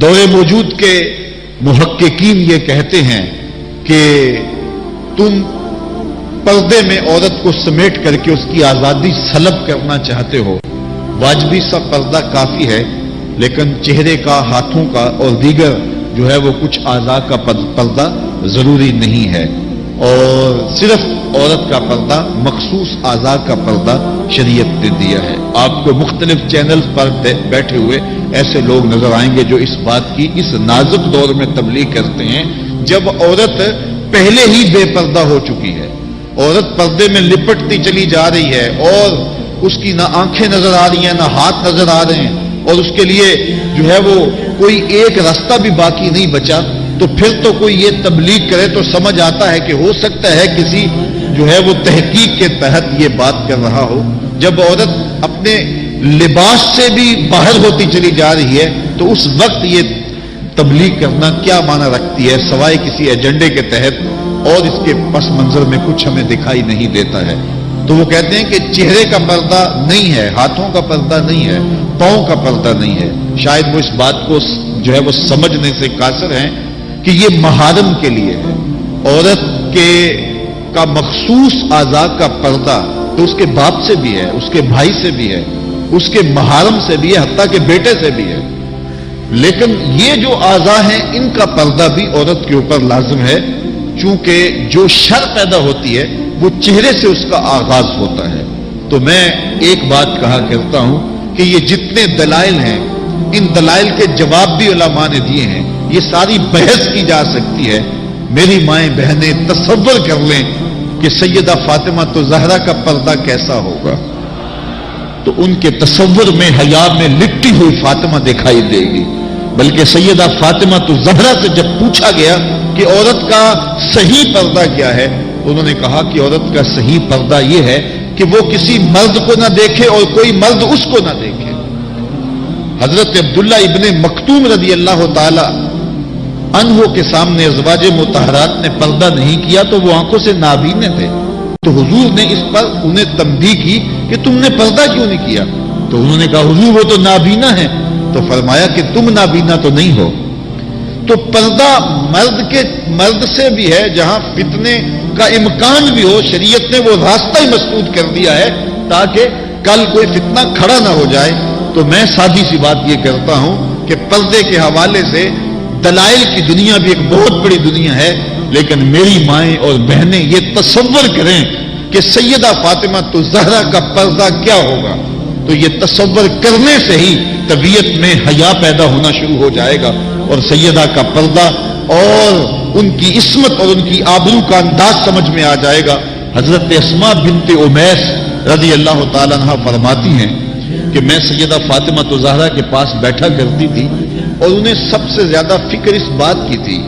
دور موجود کے محققین یہ کہتے ہیں کہ تم پردے میں عورت کو سمیٹ کر کے اس کی آزادی سلب کرنا چاہتے ہو، واجبی سا پردہ کافی ہے، لیکن چہرے کا، ہاتھوں کا اور دیگر جو ہے وہ کچھ اعضاء کا پردہ ضروری نہیں ہے، اور صرف عورت کا پردہ، مخصوص اعضاء کا پردہ شریعت نے دیا ہے۔ آپ کو مختلف چینلز پر بیٹھے ہوئے ایسے لوگ نظر آئیں گے جو اس بات کی اس نازک دور میں تبلیغ کرتے ہیں جب عورت پہلے ہی بے پردہ ہو چکی ہے، عورت پردے میں لپٹتی چلی جا رہی ہے اور اس کی نہ آنکھیں نظر آ رہی ہیں نہ ہاتھ نظر آ رہے ہیں، اور اس کے لیے جو ہے وہ کوئی ایک راستہ بھی باقی نہیں بچا، تو پھر تو کوئی یہ تبلیغ کرے تو سمجھ آتا ہے کہ ہو سکتا ہے کسی جو ہے وہ تحقیق کے تحت یہ بات کر رہا ہو۔ جب عورت اپنے لباس سے بھی باہر ہوتی چلی جا رہی ہے تو اس وقت یہ تبلیغ کرنا کیا معنی رکھتی ہے سوائے کسی ایجنڈے کے تحت، اور اس کے پس منظر میں کچھ ہمیں دکھائی نہیں دیتا ہے۔ تو وہ کہتے ہیں کہ چہرے کا پردہ نہیں ہے، ہاتھوں کا پردہ نہیں ہے، پاؤں کا پردہ نہیں ہے۔ شاید وہ اس بات کو جو ہے وہ سمجھنے سے قاصر ہیں کہ یہ محارم کے لیے ہے۔ عورت کا مخصوص اعضاء کا پردہ تو اس کے باپ سے بھی ہے، اس کے بھائی سے بھی ہے، اس کے محارم سے بھی ہے، حتیٰ کہ بیٹے سے بھی ہے، لیکن یہ جو اعضاء ہیں ان کا پردہ بھی عورت کے اوپر لازم ہے، چونکہ جو شر پیدا ہوتی ہے وہ چہرے سے اس کا آغاز ہوتا ہے۔ تو میں ایک بات کہا کرتا ہوں کہ یہ جتنے دلائل ہیں ان دلائل کے جواب بھی علماء نے دیے ہیں، یہ ساری بحث کی جا سکتی ہے۔ میری مائیں بہنیں تصور کر لیں کہ سیدہ فاطمہ تو زہرا کا پردہ کیسا ہوگا، تو ان کے تصور میں حیا میں لپٹی ہوئی فاطمہ دکھائی دے گی۔ بلکہ سیدہ فاطمہ تو زہرا سے جب پوچھا گیا کہ عورت کا صحیح پردہ کیا ہے، انہوں نے کہا کہ عورت کا صحیح پردہ یہ ہے کہ وہ کسی مرد کو نہ دیکھے اور کوئی مرد اس کو نہ دیکھے۔ حضرت عبداللہ ابن مکتوم رضی اللہ تعالی عنہ کے سامنے ازواج مطہرات نے پردہ نہیں کیا تو وہ آنکھوں سے نابینے تھے، تو حضور نے اس پر انہیں تنبیہ کی کہ تم نے پردہ کیوں نہیں کیا؟ تو انہوں نے کہا حضور وہ تو نابینا ہے، تو فرمایا کہ تم نابینا تو نہیں ہو۔ تو پردہ مرد سے بھی ہے، جہاں فتنے کا امکان بھی ہو، شریعت نے وہ راستہ ہی مسدود کر دیا ہے تاکہ کل کوئی فتنہ کھڑا نہ ہو جائے۔ تو میں سادی سی بات یہ کرتا ہوں کہ پردے کے حوالے سے دلائل کی دنیا بھی ایک بہت بڑی دنیا ہے، لیکن میری مائیں اور بہنیں یہ تصور کریں کہ سیدہ فاطمہ تو زہرا کا پردہ کیا ہوگا، تو یہ تصور کرنے سے ہی طبیعت میں حیا پیدا ہونا شروع ہو جائے گا، اور سیدہ کا پردہ اور ان کی عصمت اور ان کی آبرو کا انداز سمجھ میں آ جائے گا۔ حضرت اسماء بنت امیس رضی اللہ تعالیٰ عنہ فرماتی ہیں کہ میں سیدہ فاطمہ تو زہرا کے پاس بیٹھا کرتی تھی، اور انہیں سب سے زیادہ فکر اس بات کی تھی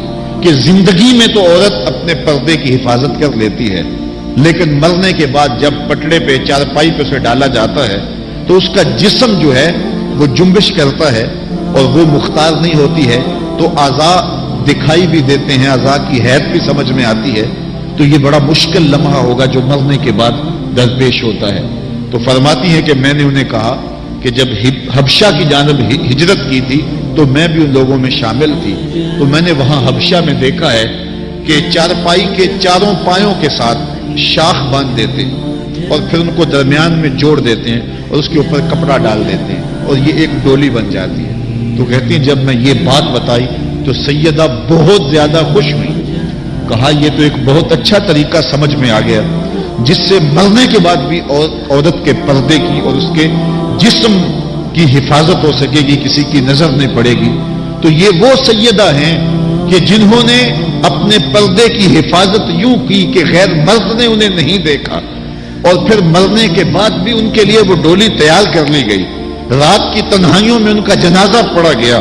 کہ زندگی میں تو عورت اپنے پردے کی حفاظت کر لیتی ہے، لیکن مرنے کے بعد جب پٹڑے پہ چارپائی پہ اسے ڈالا جاتا ہے تو اس کا جسم جو ہے وہ جنبش کرتا ہے اور وہ مختار نہیں ہوتی ہے، تو اعضاء دکھائی بھی دیتے ہیں، اعضاء کی حیت بھی سمجھ میں آتی ہے، تو یہ بڑا مشکل لمحہ ہوگا جو مرنے کے بعد درپیش ہوتا ہے۔ تو فرماتی ہے کہ میں نے انہیں کہا کہ جب حبشہ کی جانب ہجرت کی تھی تو میں بھی ان لوگوں میں شامل تھی، تو میں نے وہاں حبشہ میں دیکھا ہے کہ چارپائی کے چاروں پایوں کے ساتھ شاخ باندھ دیتے ہیں اور پھر ان کو درمیان میں جوڑ دیتے ہیں اور اس کے اوپر کپڑا ڈال دیتے ہیں اور یہ ایک ڈولی بن جاتی ہے۔ تو کہتی ہیں جب میں یہ بات بتائی تو سیدہ بہت زیادہ خوش ہوئی، کہا یہ تو ایک بہت اچھا طریقہ سمجھ میں آ گیا جس سے مرنے کے بعد بھی عورت کے پردے کی اور اس کے جسم کی حفاظت ہو سکے گی، کسی کی نظر نہیں پڑے گی۔ تو یہ وہ سیدہ ہیں کہ جنہوں نے اپنے پردے کی حفاظت یوں کی کہ غیر مرد نے انہیں نہیں دیکھا، اور پھر مرنے کے بعد بھی ان کے لیے وہ ڈولی تیار کر لی گئی، رات کی تنہائیوں میں ان کا جنازہ پڑا گیا،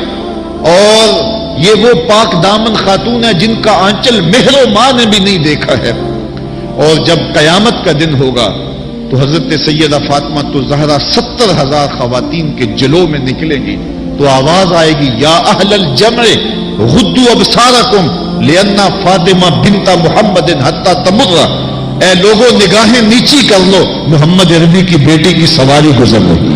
اور یہ وہ پاک دامن خاتون ہے جن کا آنچل مہر و ماں نے بھی نہیں دیکھا ہے۔ اور جب قیامت کا دن ہوگا تو حضرت سیدہ فاطمہ تو زہرا 70,000 خواتین کے جلو میں نکلے گی، تو آواز آئے گی یا اہل الجمع غدوا ابصارکم لأن فاطمہ بنت محمد حتی تمر، اے لوگوں نگاہیں نیچی کر لو، محمد عربی کی بیٹی کی سواری گزر رہی۔